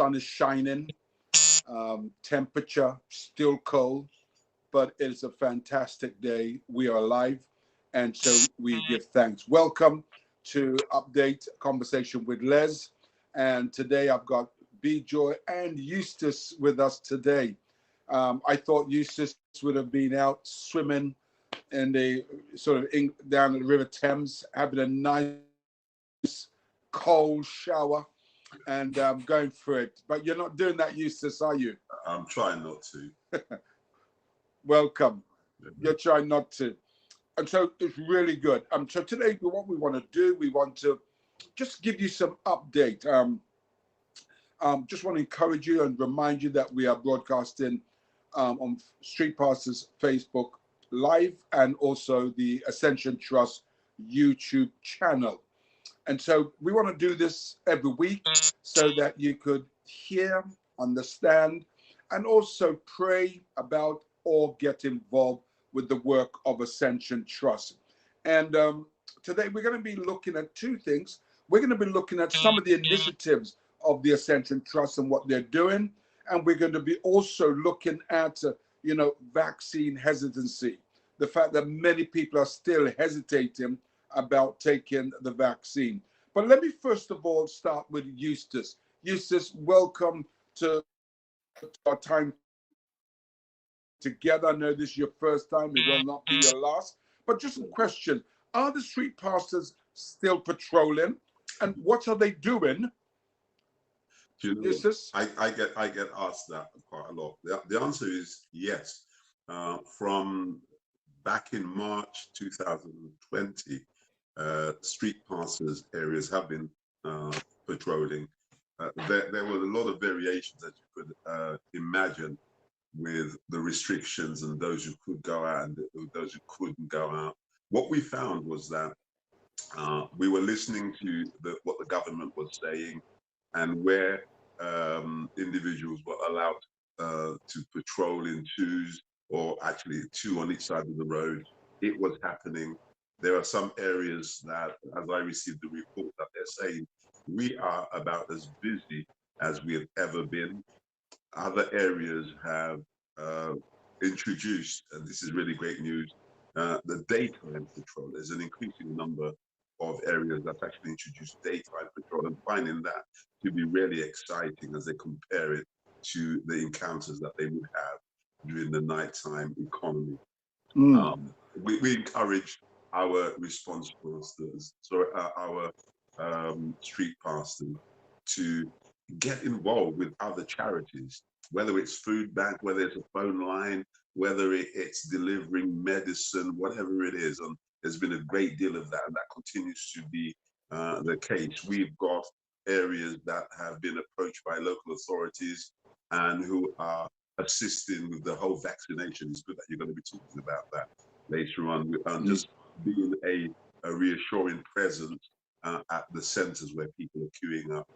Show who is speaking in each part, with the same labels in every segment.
Speaker 1: sun is shining. Temperature still cold, but it's a fantastic day. We are alive, and so we give thanks. Welcome to Update Conversation with Les. And today I've got B Joy and Eustace with us today. I thought Eustace would have been out swimming in the down the River Thames, having a nice cold shower and going for it. But you're not doing that, Eustace, are you?
Speaker 2: I'm trying not to.
Speaker 1: Welcome. You're trying not to. And so it's really good. So today, what we want to do, we want to just give you some update. Just want to encourage you and remind you that we are broadcasting on Street Pastors Facebook Live and also the Ascension Trust YouTube channel. And so we want to do this every week so that you could hear, understand, and also pray about or get involved with the work of Ascension Trust. And today we're going to be looking at two things. We're going to be looking at some of the initiatives of the Ascension Trust and what they're doing. And we're going to be also looking at, vaccine hesitancy, the fact that many people are still hesitating about taking the vaccine. But let me first of all start with Eustace. Eustace, welcome to our time together. I know this is your first time, it will not be your last. But just a question, are the street pastors still patrolling? And what are they doing?
Speaker 2: Eustace? I get asked that quite a lot. The answer is yes. From back in March 2020, street pastors areas have been patrolling. There were a lot of variations that you could imagine with the restrictions and those who could go out and those who couldn't go out. What we found was that we were listening to what the government was saying, and where individuals were allowed to patrol in twos, or actually two on each side of the road, it was happening. There are some areas that, as I received the report, that they're saying we are about as busy as we have ever been. Other areas have introduced, and this is really great news, the daytime patrol. There's an increasing number of areas that actually introduce daytime patrol, and finding that to be really exciting as they compare it to the encounters that they would have during the nighttime economy. We encourage our response pastors, our street pastors, to get involved with other charities, whether it's food bank, whether it's a phone line, whether it's delivering medicine, whatever it is. And there's been a great deal of that, and that continues to be the case. We've got areas that have been approached by local authorities and who are assisting with the whole vaccination. It's good that you're going to be talking about that later on, and just being a reassuring presence at the centers where people are queuing up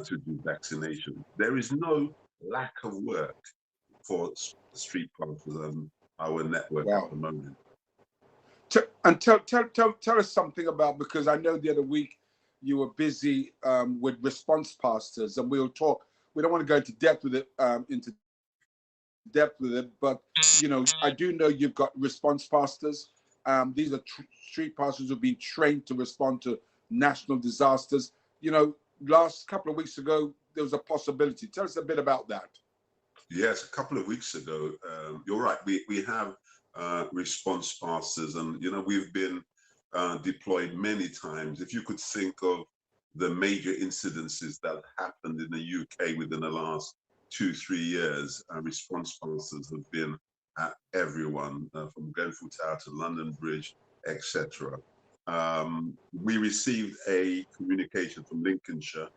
Speaker 2: to do vaccination. There is no lack of work for street pastors and our network at the moment.
Speaker 1: And tell us something about, because I know the other week you were busy with response pastors, and we'll talk. We don't want to go into depth with it, but I do know you've got response pastors. These are street pastors who've been trained to respond to national disasters. Last couple of weeks ago, there was a possibility. Tell us a bit about that.
Speaker 2: Yes, a couple of weeks ago, you're right. We have response pastors, and we've been deployed many times. If you could think of the major incidences that happened in the UK within the last 2-3 years, response pastors have been at everyone, from Grenfell Tower to London Bridge, etc. We received a communication from Lincolnshire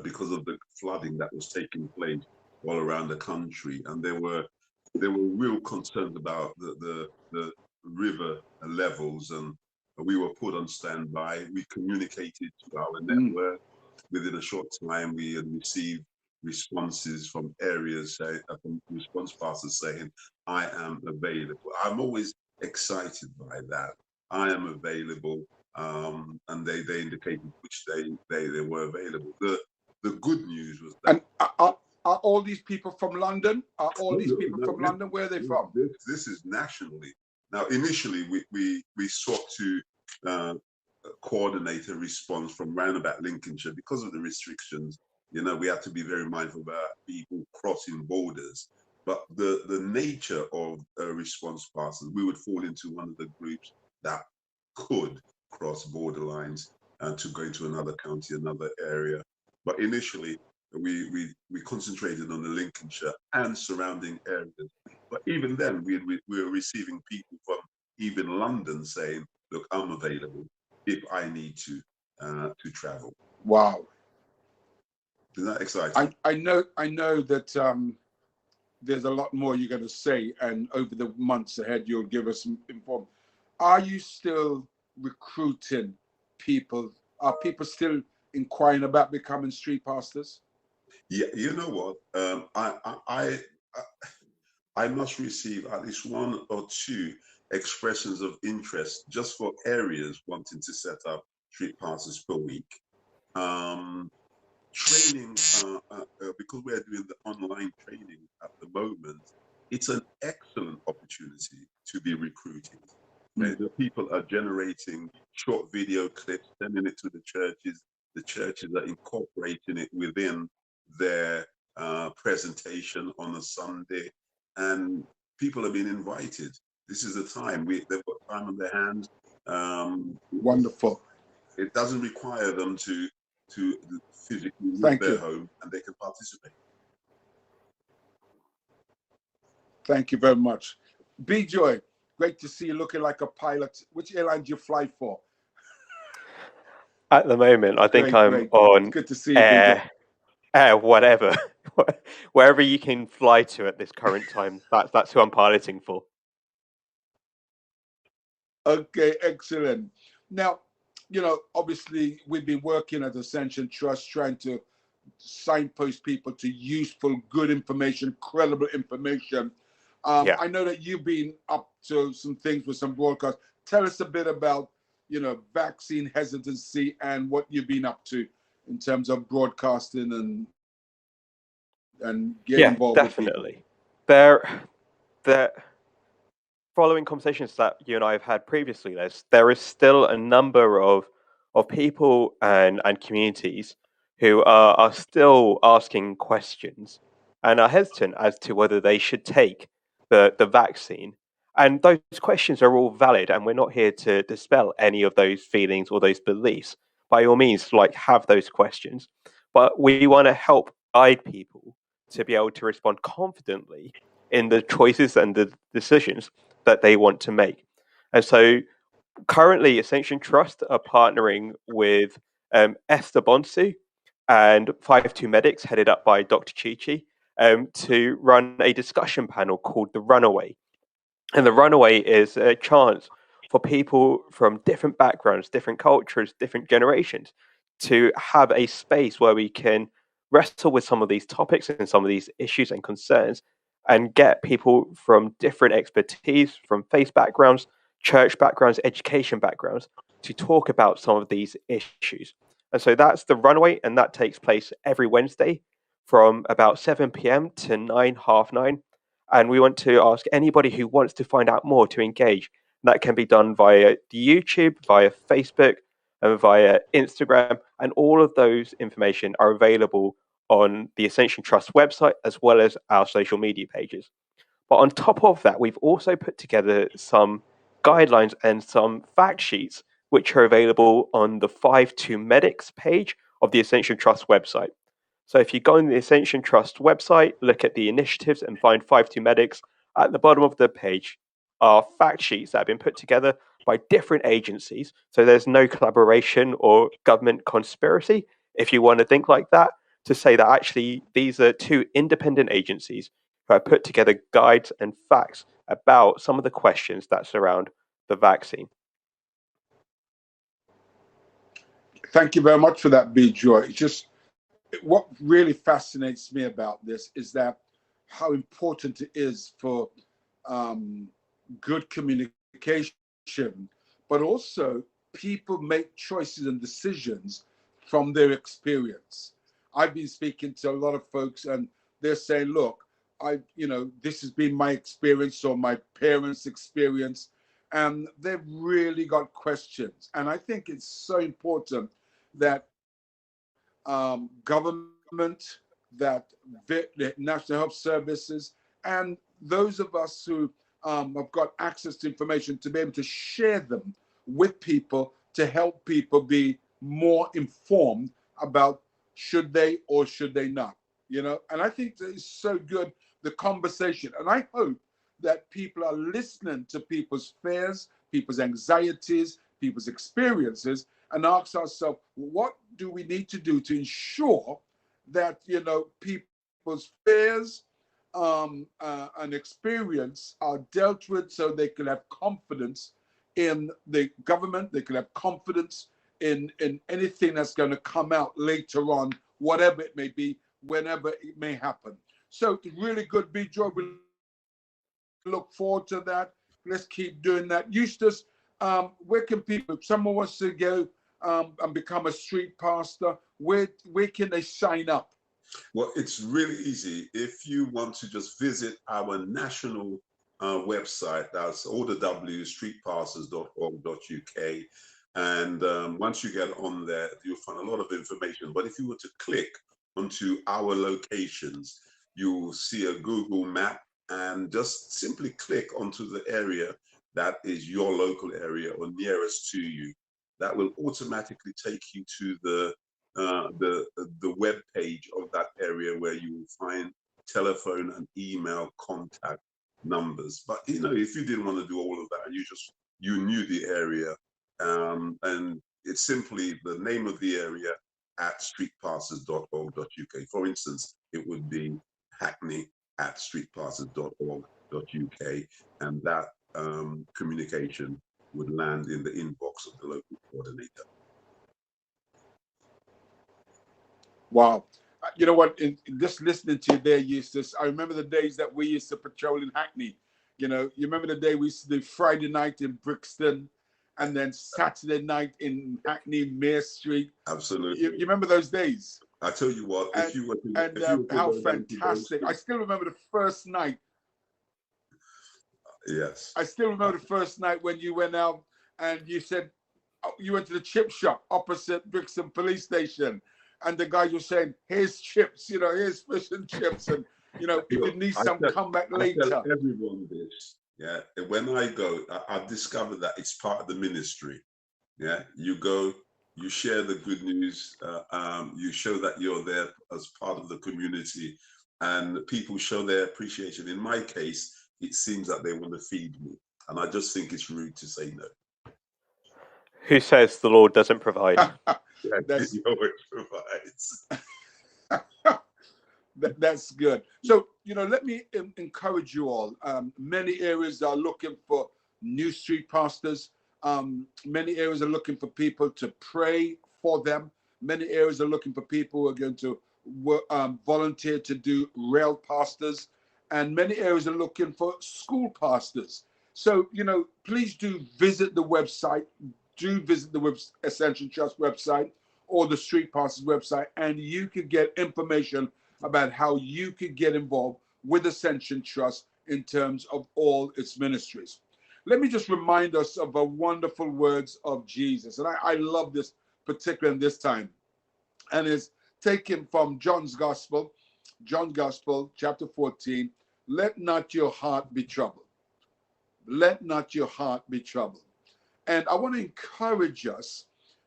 Speaker 2: because of the flooding that was taking place all around the country, and there were real concerns about the river levels, and we were put on standby. We communicated to our network. Within a short time, we had received responses from areas, from response pastors saying, I am available. I'm always excited by that. I am available, and they indicated which day they were available. the good news was
Speaker 1: And
Speaker 2: that.
Speaker 1: are all these people from London? Are all these people from London? Where are they from?
Speaker 2: This is nationally. Now, initially, we sought to coordinate a response from round about Lincolnshire because of the restrictions. You know, we have to be very mindful about people crossing borders. But the nature of response passes, we would fall into one of the groups that could cross border lines and to go into another county, another area. But initially, we concentrated on the Lincolnshire and surrounding areas. But even then, we were receiving people from even London saying, "Look, I'm available if I need to travel."
Speaker 1: Wow.
Speaker 2: Isn't that exciting?
Speaker 1: I know that there's a lot more you're going to say, and over the months ahead, you'll give us some inform. Are you still recruiting people? Are people still inquiring about becoming street pastors?
Speaker 2: Yeah, you know what? I must receive at least one or two expressions of interest just for areas wanting to set up street pastors per week. Training, because we're doing the online training at the moment, it's an excellent opportunity to be recruiting. The people are generating short video clips, sending it to the churches. The churches are incorporating it within their presentation on a Sunday, and people are being invited. This is the time they've got time on their hands.
Speaker 1: Wonderful.
Speaker 2: It doesn't require them to physically leave their home, and they can participate.
Speaker 1: Thank you very much. B-Joy, great to see you looking like a pilot. Which airline do you fly for?
Speaker 3: At the moment, I think I'm on
Speaker 1: good to see you,
Speaker 3: Air whatever. Wherever you can fly to at this current time, that's who I'm piloting for.
Speaker 1: Okay, excellent. Now, you know, obviously we've been working at Ascension Trust trying to signpost people to useful, good information, credible information. I know that you've been up to some things with some broadcasts. Tell us a bit about, you know, vaccine hesitancy and what you've been up to in terms of broadcasting and getting involved
Speaker 3: definitely. With people. There, following conversations that you and I have had previously, there is still a number of people and communities who are still asking questions and are hesitant as to whether they should take the vaccine. And those questions are all valid, and we're not here to dispel any of those feelings or those beliefs. By all means, have those questions, but we want to help guide people to be able to respond confidently in the choices and the decisions that they want to make. And so currently Ascension Trust are partnering with Esther Bonsu and 52 Medics, headed up by Dr. Chichi, to run a discussion panel called The Runaway. And The Runaway is a chance for people from different backgrounds, different cultures, different generations to have a space where we can wrestle with some of these topics and some of these issues and concerns and get people from different expertise, from faith backgrounds, church backgrounds, education backgrounds, to talk about some of these issues. And so that's The Runaway, and that takes place every Wednesday from about 7 p.m. to 9:30. And we want to ask anybody who wants to find out more to engage. That can be done via YouTube, via Facebook, and via Instagram. And all of those information are available on the Ascension Trust website, as well as our social media pages. But on top of that, we've also put together some guidelines and some fact sheets, which are available on the 52 Medics page of the Ascension Trust website. So if you go on the Ascension Trust website, look at the initiatives and find 52 Medics, at the bottom of the page are fact sheets that have been put together by different agencies. So there's no collaboration or government conspiracy, if you want to think like that, to say that actually these are two independent agencies who have put together guides and facts about some of the questions that surround the vaccine.
Speaker 1: Thank you very much for that, B-Joy. It's just what really fascinates me about this is that how important it is for good communication, but also people make choices and decisions from their experience. I've been speaking to a lot of folks, and they're saying, look, this has been my experience or my parents' experience, and they've really got questions. And I think it's so important that government, that the National Health Services, and those of us who have got access to information to be able to share them with people to help people be more informed about should they or should they not, And I think that it's so good, the conversation. And I hope that people are listening to people's fears, people's anxieties, people's experiences, and ask ourselves, what do we need to do to ensure that, people's fears and experience are dealt with so they can have confidence in the government, they can have confidence in anything that's going to come out later on, whatever it may be, whenever it may happen. So it's really good, BJoy. We look forward to that. Let's keep doing that. Eustace, where can people, if someone wants to go and become a street pastor, where can they sign up?
Speaker 2: Well, it's really easy. If you want to just visit our national website, that's all the W, streetpastors.org.uk. And once you get on there, you'll find a lot of information. But if you were to click onto our locations, you'll see a Google map, and just simply click onto the area that is your local area or nearest to you. That will automatically take you to the web page of that area where you will find telephone and email contact numbers. But if you didn't want to do all of that and you knew the area, and it's simply the name of the area at streetpastors.org.uk. For instance, it would be Hackney at streetpastors.org.uk, and that communication would land in the inbox of the local coordinator.
Speaker 1: Wow. You know what? Just listening to you there, Eustace, I remember the days that we used to patrol in Hackney. You remember the day we used to do Friday night in Brixton and then Saturday night in Hackney, Mare Street.
Speaker 2: Absolutely.
Speaker 1: You remember those days?
Speaker 2: I tell you what,
Speaker 1: how fantastic. I still remember the first night.
Speaker 2: Yes.
Speaker 1: I still remember the first night when you went out and you said you went to the chip shop opposite Brixton Police Station. And the guy was saying, here's chips, here's fish and chips. And, if you need some, come back later.
Speaker 2: I tell everyone this. Yeah. And when I go, I've discovered that it's part of the ministry. Yeah. You go, you share the good news. You show that you're there as part of the community, and people show their appreciation. In my case, it seems that they want to feed me. And I just think it's rude to say no.
Speaker 3: Who says the Lord doesn't provide?
Speaker 1: That's,
Speaker 2: He always provides.
Speaker 1: That's good. So, let me encourage you all. Many areas are looking for new street pastors. Many areas are looking for people to pray for them. Many areas are looking for people who are going to volunteer to do rail pastors. And many areas are looking for school pastors. So, please do visit the website. Do visit the Ascension Trust website or the Street Pastors website, and you could get information about how you could get involved with Ascension Trust in terms of all its ministries. Let me just remind us of the wonderful words of Jesus. And I love this particularly in this time. And it's taken from John's Gospel, chapter 14. Let not your heart be troubled. Let not your heart be troubled. And I want to encourage us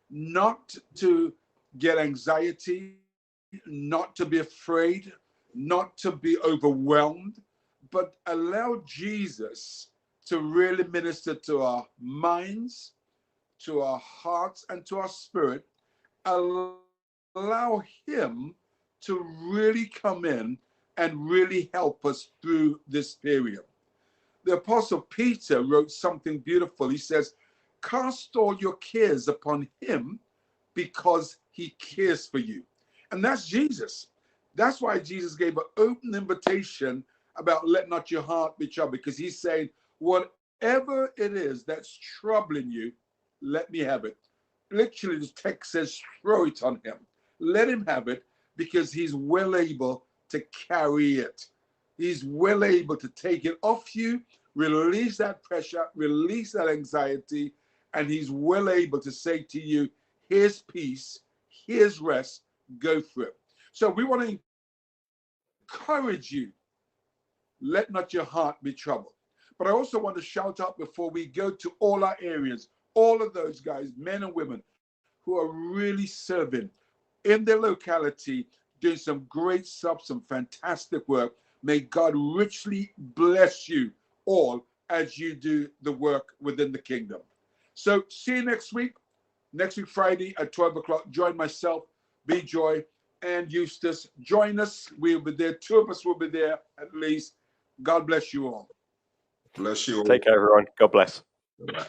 Speaker 1: not to get anxiety, not to be afraid, not to be overwhelmed, but allow Jesus to really minister to our minds, to our hearts, and to our spirit. Allow him to really come in and really help us through this period. The Apostle Peter wrote something beautiful. He says, cast all your cares upon him because he cares for you. And that's Jesus. That's why Jesus gave an open invitation about let not your heart be troubled, because he's saying, whatever it is that's troubling you, let me have it. Literally, the text says, throw it on him. Let him have it, because he's well able to carry it. He's well able to take it off you, release that pressure, release that anxiety, and he's well able to say to you, here's peace, here's rest, go through it. So we want to encourage you, let not your heart be troubled. But I also want to shout out before we go to all our areas, all of those guys, men and women, who are really serving in their locality, doing some great stuff, some fantastic work. May God richly bless you all as you do the work within the kingdom. So see you next week Friday at 12 o'clock. Join myself, B Joy, and Eustace. Join us. We'll be there. Two of us will be there at least. God bless you all.
Speaker 2: Bless you all.
Speaker 3: Take care, everyone. God bless.
Speaker 2: Bye-bye.